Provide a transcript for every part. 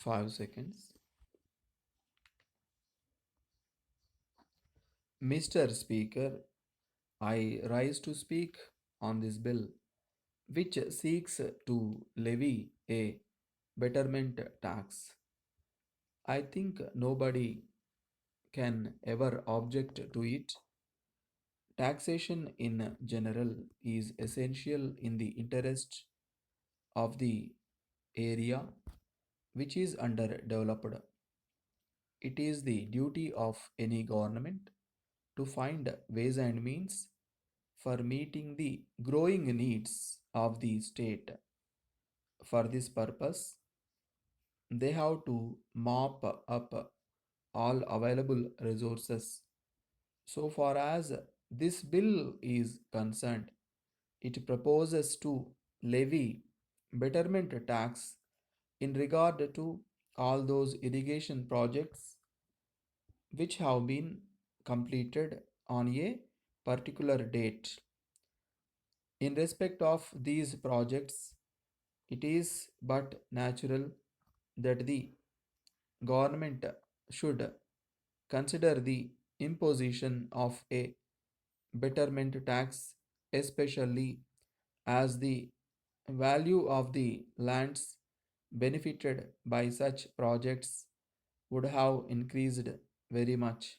5 seconds. Mr. Speaker, I rise to speak on this bill which seeks to levy a betterment tax. I think nobody can ever object to it. Taxation in general is essential in the interest of the area which is underdeveloped. It is the duty of any government to find ways and means for meeting the growing needs of the state. For this purpose, they have to mop up all available resources. So far as this bill is concerned, it proposes to levy betterment tax in regard to all those irrigation projects which have been completed on a particular date. In respect of these projects, it is but natural that the government should consider the imposition of a betterment tax, especially as the value of the lands benefited by such projects would have increased very much.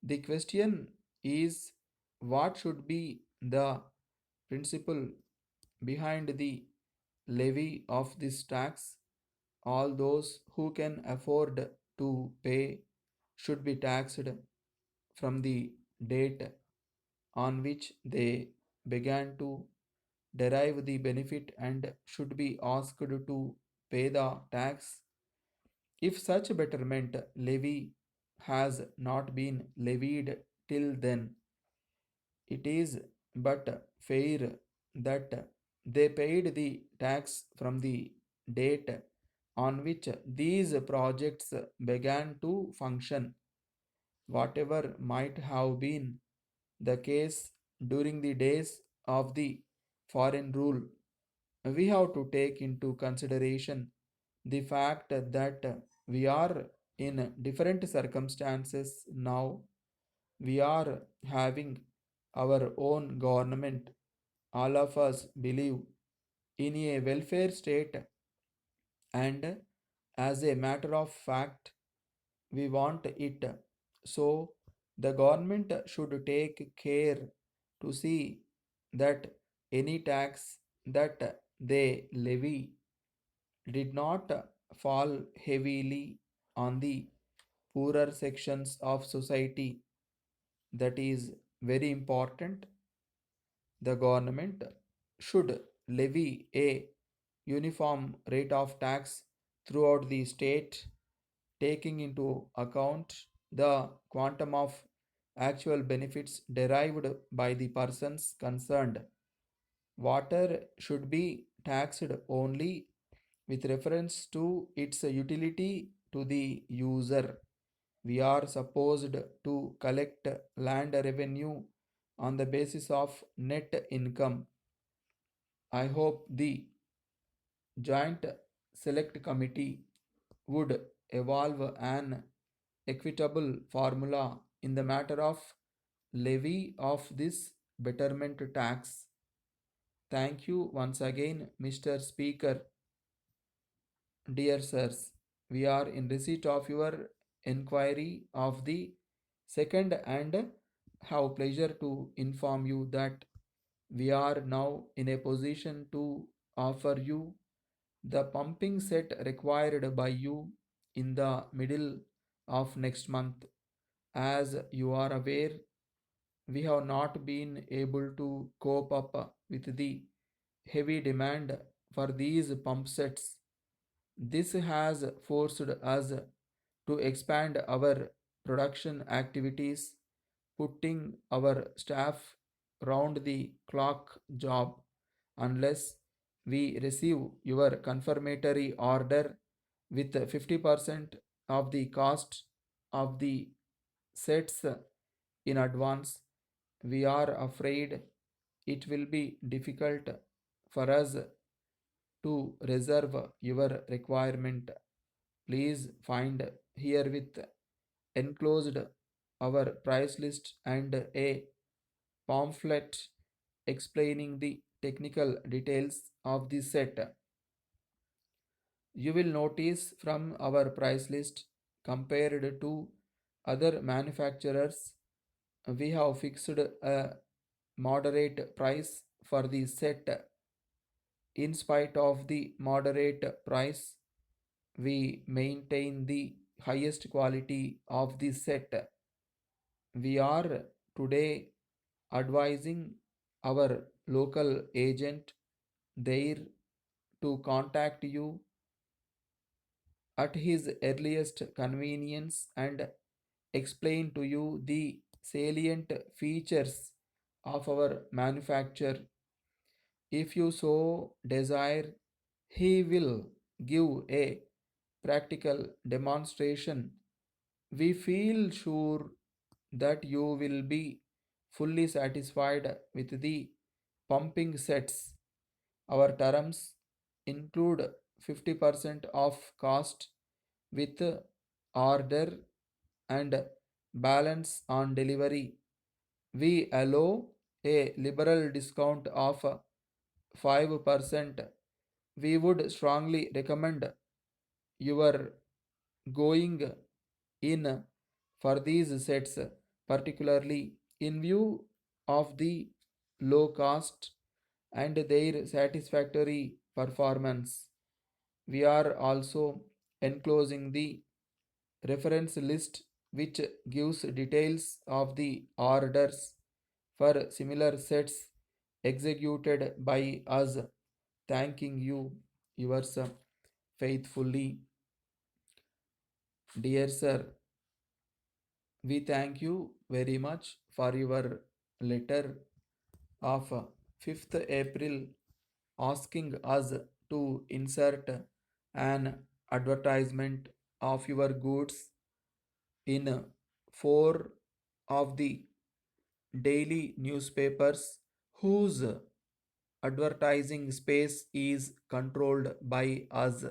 The question is what should be the principle behind the levy of this tax? All those who can afford to pay should be taxed from the date on which they began to derive the benefit and should be asked to pay the tax. If such betterment levy has not been levied till then, it is but fair that they paid the tax from the date on which these projects began to function, whatever might have been the case during the days of the foreign rule. We have to take into consideration the fact that we are in different circumstances now. We are having our own government. All of us believe in a welfare state, and as a matter of fact, we want it. So, the government should take care to see that any tax that they levy did not fall heavily on the poorer sections of society. That is very important. The government should levy a uniform rate of tax throughout the state, taking into account the quantum of actual benefits derived by the persons concerned. Water should be taxed only with reference to its utility to the user. We are supposed to collect land revenue on the basis of net income. I hope the Joint Select Committee would evolve an equitable formula in the matter of levy of this betterment tax. Thank you once again, Mr. Speaker. Dear sirs, we are in receipt of your inquiry of the second and have pleasure to inform you that we are now in a position to offer you the pumping set required by you in the middle of next month. As you are aware, we have not been able to cope up with the heavy demand for these pump sets. This has forced us to expand our production activities, putting our staff round the clock job unless we receive your confirmatory order with 50% of the cost of the sets in advance. We are afraid it will be difficult for us to reserve your requirement. Please find herewith enclosed our price list and a pamphlet explaining the technical details of the set. You will notice from our price list compared to other manufacturers, we have fixed a moderate price for the set. In spite of the moderate price, we maintain the highest quality of the set. We are today advising our local agent there to contact you at his earliest convenience and explain to you the salient features of our manufacture. If you so desire, he will give a practical demonstration. We feel sure that you will be fully satisfied with the pumping sets. Our terms include 50% of cost with order and balance on delivery. We allow a liberal discount of 5%. We would strongly recommend your going in for these sets, particularly in view of the low cost and their satisfactory performance. We are also enclosing the reference list which gives details of the orders for similar sets executed by us. Thanking you, yours faithfully. Dear sir, we thank you very much for your letter of 5th April asking us to insert an advertisement of your goods in four of the daily newspapers whose advertising space is controlled by us.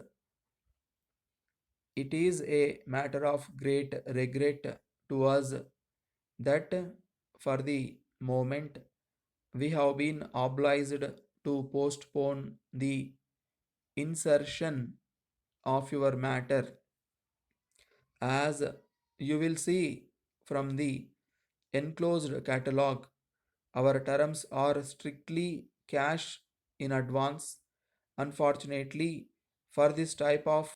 It is a matter of great regret to us that for the moment we have been obliged to postpone the insertion of your matter. As you will see from the enclosed catalog, our terms are strictly cash in advance. Unfortunately, for this type of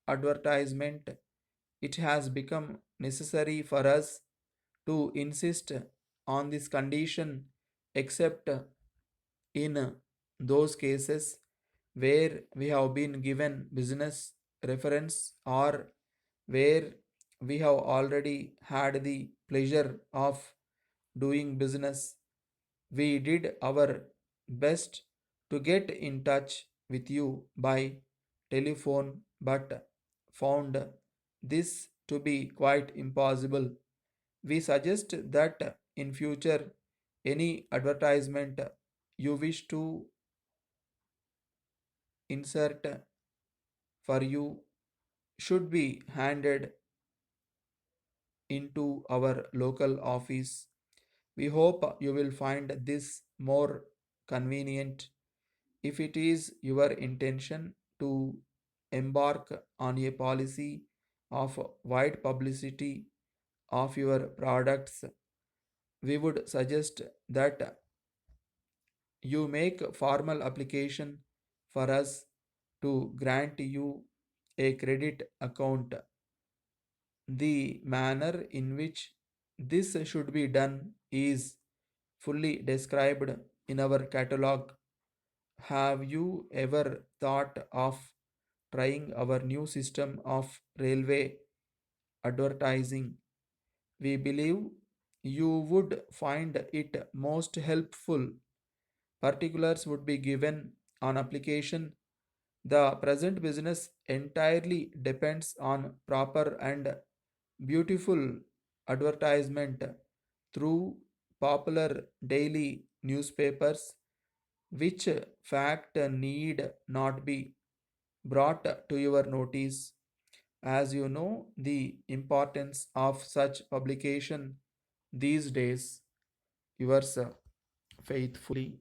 advertisement, it has become necessary for us to insist on this condition except in those cases where we have been given business reference or where we have already had the pleasure of doing business. We did our best to get in touch with you by telephone but found this to be quite impossible. We suggest that in future any advertisement you wish to insert for you should be handed into our local office. We hope you will find this more convenient. If it is your intention to embark on a policy of wide publicity of your products, we would suggest that you make formal application for us to grant you a credit account. The manner in which this should be done is fully described in our catalog. Have you ever thought of trying our new system of railway advertising? We believe you would find it most helpful. Particulars would be given on application. The present business entirely depends on proper and beautiful advertisement through popular daily newspapers, which fact need not be brought to your notice. As you know, the importance of such publication these days, yours faithfully.